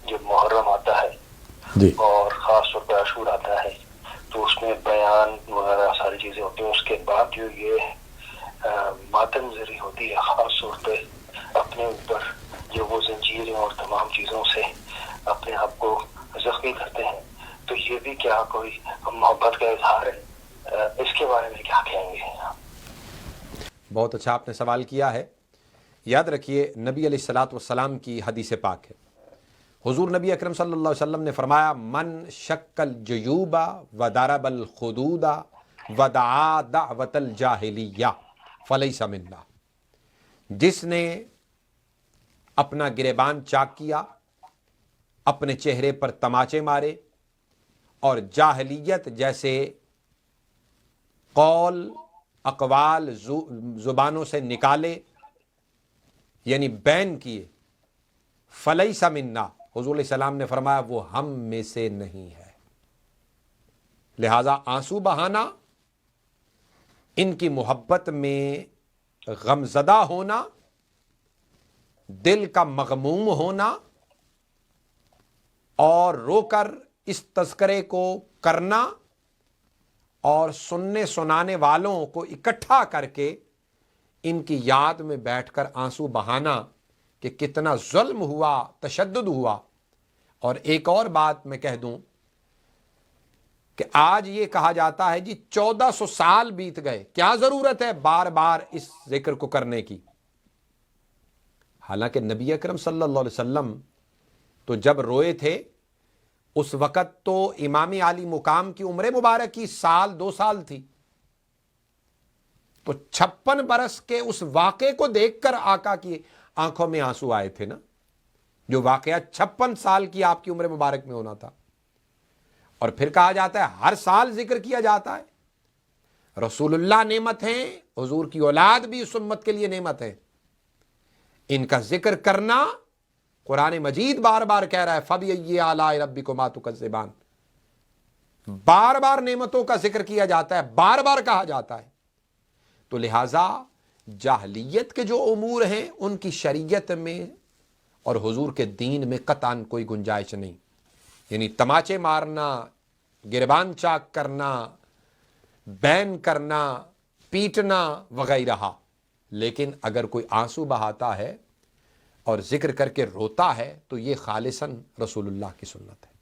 جب محرم آتا ہے جی اور خاص طور پہ عاشور آتا ہے تو اس میں بیان وغیرہ ساری چیزیں ہوتی ہیں. اس کے بعد جو یہ ماتم زری ہوتی ہے خاص طور پہ اپنے اوپر جو وہ زنجیریں اور تمام چیزوں سے اپنے آپ کو زخمی کرتے ہیں, تو یہ بھی کیا کوئی محبت کا اظہار ہے؟ اس کے بارے میں کیا کہیں گے؟ بہت اچھا آپ نے سوال کیا ہے. یاد رکھیے نبی علیہ الصلاۃ والسلام کی حدیث پاک ہے. حضور نبی اکرم صلی اللہ علیہ وسلم نے فرمایا من شک الجیوب وضرب الخدود ودعا دعوت الجاہلیہ فلیس منا. جس نے اپنا گریبان چاک کیا, اپنے چہرے پر تماچے مارے اور جاہلیت جیسے قول اقوال زبانوں سے نکالے یعنی بین کیے, فلیس منا, حضور علیہ السلام نے فرمایا وہ ہم میں سے نہیں ہے. لہذا آنسو بہانا, ان کی محبت میں غمزدہ ہونا, دل کا مغموم ہونا اور رو کر اس تذکرے کو کرنا اور سننے سنانے والوں کو اکٹھا کر کے ان کی یاد میں بیٹھ کر آنسو بہانا کہ کتنا ظلم ہوا, تشدد ہوا. اور ایک اور بات میں کہہ دوں کہ آج یہ کہا جاتا ہے جی 1400 سال بیت گئے, کیا ضرورت ہے بار بار اس ذکر کو کرنے کی. حالانکہ نبی اکرم صلی اللہ علیہ وسلم تو جب روئے تھے اس وقت تو امام عالی مقام کی عمر مبارک کی 2 سال تھی. تو 56 برس کے اس واقعے کو دیکھ کر آقا کی آنکھوں میں آنسو آئے تھے نا, جو واقعہ 56 سال کی آپ کی عمر مبارک میں ہونا تھا. اور پھر کہا جاتا ہے ہر سال ذکر کیا جاتا ہے. رسول اللہ نعمت ہیں, حضور کی اولاد بھی اس امت کے لیے نعمت ہے. ان کا ذکر کرنا قرآن مجید بار بار کہہ رہا ہے فَبِأَيِّ آلَاءِ رَبِّكُمَا تُكَذِّبَانِ. بار بار نعمتوں کا ذکر کیا جاتا ہے, بار بار کہا جاتا ہے. تو لہٰذا جاہلیت کے جو امور ہیں ان کی شریعت میں اور حضور کے دین میں قطعاً کوئی گنجائش نہیں. یعنی تماچے مارنا, گریبان چاک کرنا, بین کرنا, پیٹنا وغیرہ. لیکن اگر کوئی آنسو بہاتا ہے اور ذکر کر کے روتا ہے تو یہ خالصاً رسول اللہ کی سنت ہے.